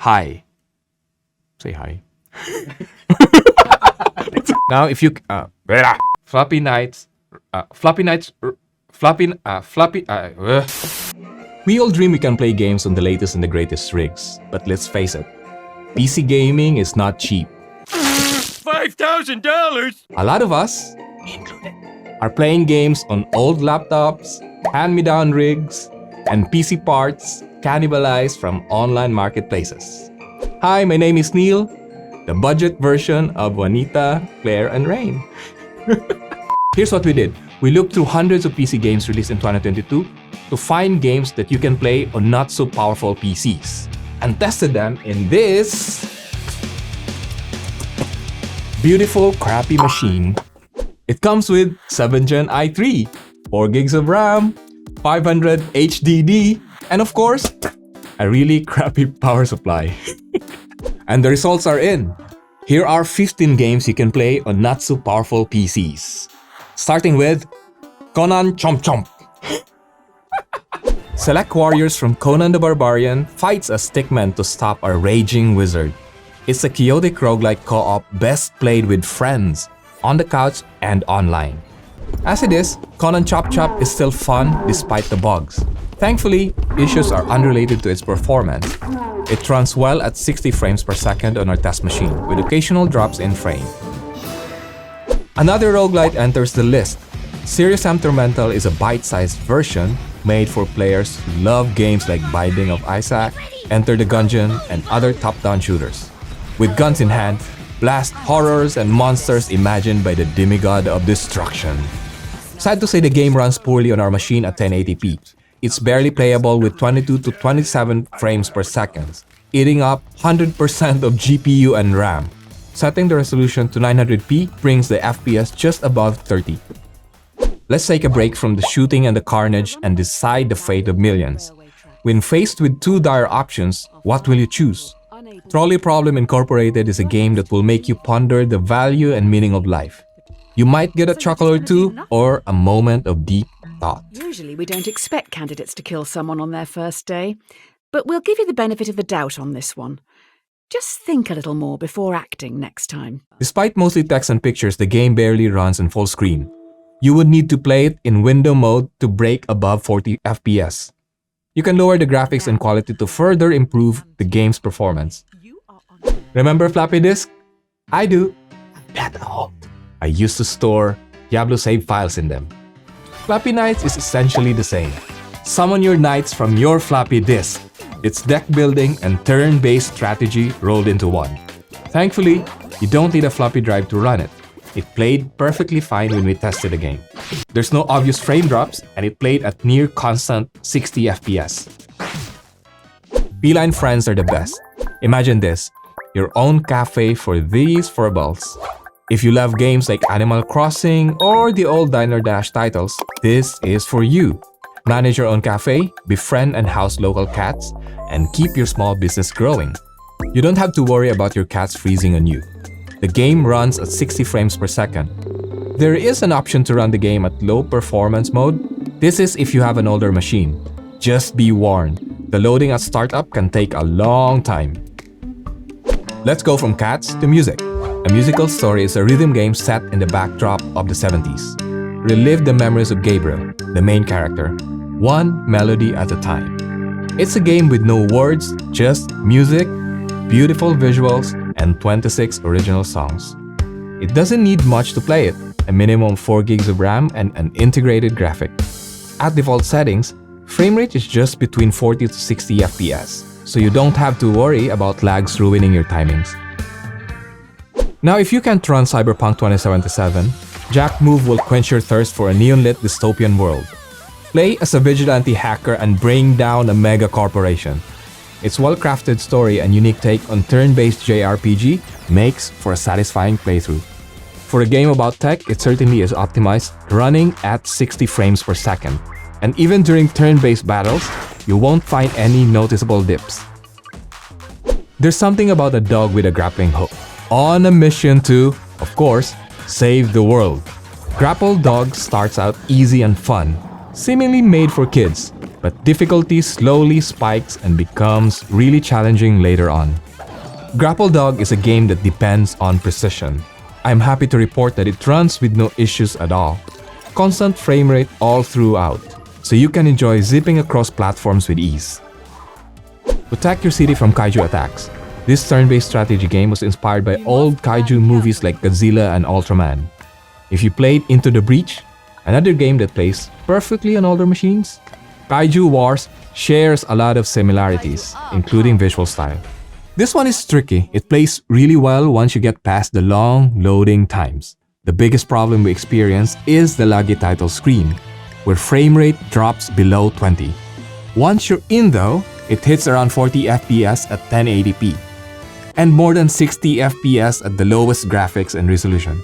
hi. Say hi. Now, if you Floppy Knights, Floppy Knights, Floppy. We all dream we can play games on the latest and the greatest rigs, but let's face it, PC gaming is not cheap. $5,000. A lot of us, me included, are playing games on old laptops, hand-me-down rigs, and PC parts cannibalized from online marketplaces. Hi, my name is Neil, the budget version of Juanita, Claire, and Rain. Here's what we did. We looked through hundreds of PC games released in 2022 to find games that you can play on not-so-powerful PCs and tested them in this beautiful, crappy machine. It comes with 7th Gen i3, 4 gigs of RAM, 500 HDD, and of course, a really crappy power supply. And the results are in. Here are 15 games you can play on not-so-powerful PCs. Starting with Conan Chomp Chomp. Select warriors from Conan the Barbarian fights a stickman to stop a raging wizard. It's a chaotic roguelike co-op best played with friends, on the couch and online. As it is, Conan Chop Chop is still fun despite the bugs. Thankfully, issues are unrelated to its performance. It runs well at 60 frames per second on our test machine, with occasional drops in frame. Another roguelite enters the list. Serious Sam Tormental is a bite-sized version made for players who love games like Binding of Isaac, Enter the Gungeon, and other top-down shooters. With guns in hand, blast horrors and monsters imagined by the demigod of destruction. Sad to say the game runs poorly on our machine at 1080p. It's barely playable with 22 to 27 frames per second, eating up 100% of GPU and RAM. Setting the resolution to 900p brings the FPS just above 30. Let's take a break from the shooting and the carnage and decide the fate of millions. When faced with two dire options, what will you choose? Trolley Problem Incorporated is a game that will make you ponder the value and meaning of life. You might get a chuckle or two, or a moment of deep thought. Usually we don't expect candidates to kill someone on their first day, but we'll give you the benefit of the doubt on this one. Just think a little more before acting next time. Despite mostly text and pictures, the game barely runs in full screen. You would need to play it in window mode to break above 40 FPS. You can lower the graphics and quality to further improve the game's performance. Remember floppy disk? I do. At home, I used to store Diablo save files in them. Floppy Knights is essentially the same. Summon your knights from your floppy disk. It's deck building and turn-based strategy rolled into one. Thankfully, you don't need a floppy drive to run it. It played perfectly fine when we tested the game. There's no obvious frame drops, and it played at near constant 60 FPS. Feline friends are the best. Imagine this, your own cafe for these furballs. If you love games like Animal Crossing or the old Diner Dash titles, this is for you. Manage your own cafe, befriend and house local cats, and keep your small business growing. You don't have to worry about your cats freezing on you. The game runs at 60 frames per second. There is an option to run the game at low performance mode. This is if you have an older machine. Just be warned, the loading at startup can take a long time. Let's go from cats to music. A musical story is a rhythm game set in the backdrop of the 70s. Relive the memories of Gabriel, the main character, one melody at a time. It's a game with no words, just music, beautiful visuals, and 26 original songs. It doesn't need much to play it, a minimum 4 gigs of RAM and an integrated graphic. At default settings, frame rate is just between 40 to 60 FPS, so you don't have to worry about lags ruining your timings. Now, if you can't run Cyberpunk 2077, Jack Move will quench your thirst for a neon-lit dystopian world. Play as a vigilante hacker and bring down a mega corporation. Its well-crafted story and unique take on turn-based JRPG makes for a satisfying playthrough. For a game about tech, it certainly is optimized, running at 60 frames per second. And even during turn-based battles, you won't find any noticeable dips. There's something about a dog with a grappling hook, on a mission to, of course, save the world. Grapple Dog starts out easy and fun, seemingly made for kids, but difficulty slowly spikes and becomes really challenging later on. Grapple Dog is a game that depends on precision. I'm happy to report that it runs with no issues at all. Constant frame rate all throughout, so you can enjoy zipping across platforms with ease. Protect your city from kaiju attacks. This turn-based strategy game was inspired by old kaiju movies like Godzilla and Ultraman. If you played Into the Breach, another game that plays perfectly on older machines, Kaiju Wars shares a lot of similarities, including visual style. This one is tricky. It plays really well once you get past the long loading times. The biggest problem we experience is the laggy title screen, where frame rate drops below 20. Once you're in though, it hits around 40 FPS at 1080p, and more than 60 FPS at the lowest graphics and resolution.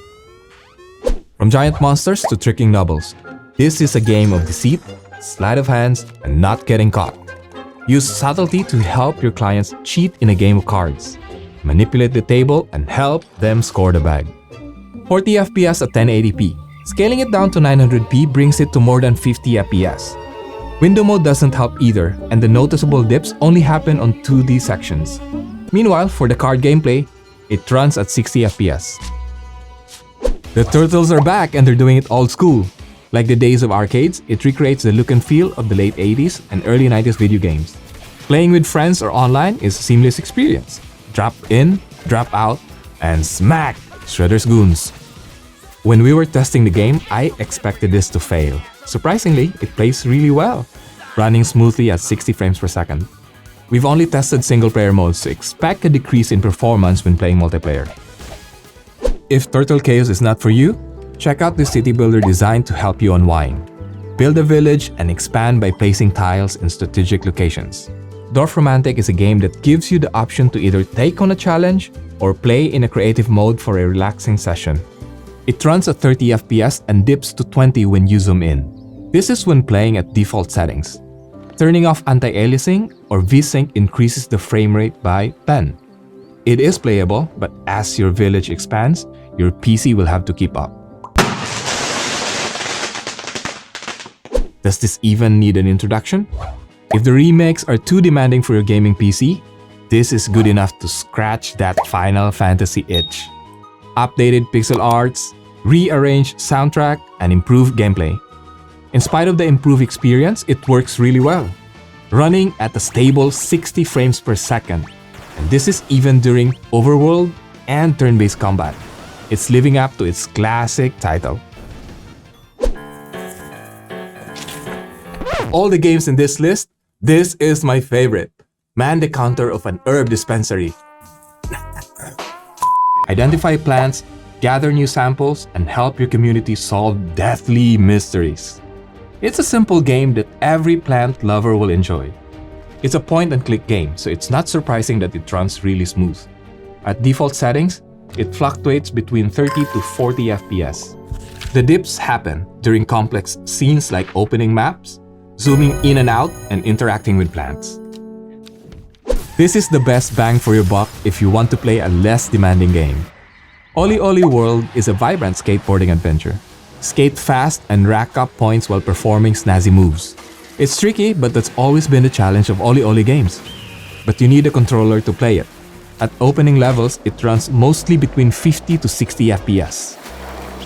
From giant monsters to tricking nobles, this is a game of deceit, sleight of hands, and not getting caught. Use subtlety to help your clients cheat in a game of cards. Manipulate the table and help them score the bag. 40 FPS at 1080p. Scaling it down to 900p brings it to more than 50 FPS. Window mode doesn't help either, and the noticeable dips only happen on 2D sections. Meanwhile, for the card gameplay, it runs at 60 FPS. The turtles are back and they're doing it old school. Like the days of arcades, it recreates the look and feel of the late 80s and early 90s video games. Playing with friends or online is a seamless experience. Drop in, drop out, and smack! Shredder's goons. When we were testing the game, I expected this to fail. Surprisingly, it plays really well, running smoothly at 60 frames per second. We've only tested single-player mode, so expect a decrease in performance when playing multiplayer. If Turtle Chaos is not for you, check out the city builder designed to help you unwind. Build a village and expand by placing tiles in strategic locations. Dorfromantik is a game that gives you the option to either take on a challenge or play in a creative mode for a relaxing session. It runs at 30 FPS and dips to 20 when you zoom in. This is when playing at default settings. Turning off anti-aliasing or VSync increases the frame rate by 10. It is playable, but as your village expands, your PC will have to keep up. Does this even need an introduction? If the remakes are too demanding for your gaming PC, this is good enough to scratch that Final Fantasy itch. Updated pixel arts, rearranged soundtrack, and improved gameplay. In spite of the improved experience, it works really well, running at a stable 60 frames per second. And this is even during overworld and turn-based combat. It's living up to its classic title. All the games in this list, this is my favorite. Man the counter of an herb dispensary. Identify plants, gather new samples, and help your community solve deathly mysteries. It's a simple game that every plant lover will enjoy. It's a point-and-click game, so it's not surprising that it runs really smooth. At default settings, it fluctuates between 30 to 40 FPS. The dips happen during complex scenes like opening maps, zooming in and out, and interacting with plants. This is the best bang for your buck if you want to play a less demanding game. OlliOlli World is a vibrant skateboarding adventure. Skate fast and rack up points while performing snazzy moves. It's tricky, but that's always been the challenge of OlliOlli games. But you need a controller to play it. At opening levels, it runs mostly between 50 to 60 FPS.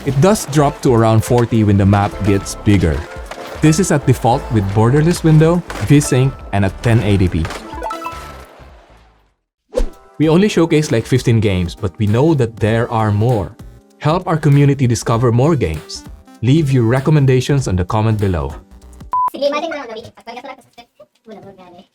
It does drop to around 40 when the map gets bigger. This is at default with borderless window, VSync, and at 1080p. We only showcase like 15 games, but we know that there are more. Help our community discover more games. Leave your recommendations on the comment below. Sige, mating mo lang gabi. Pagkagat na lang sa script. Wala mo gani.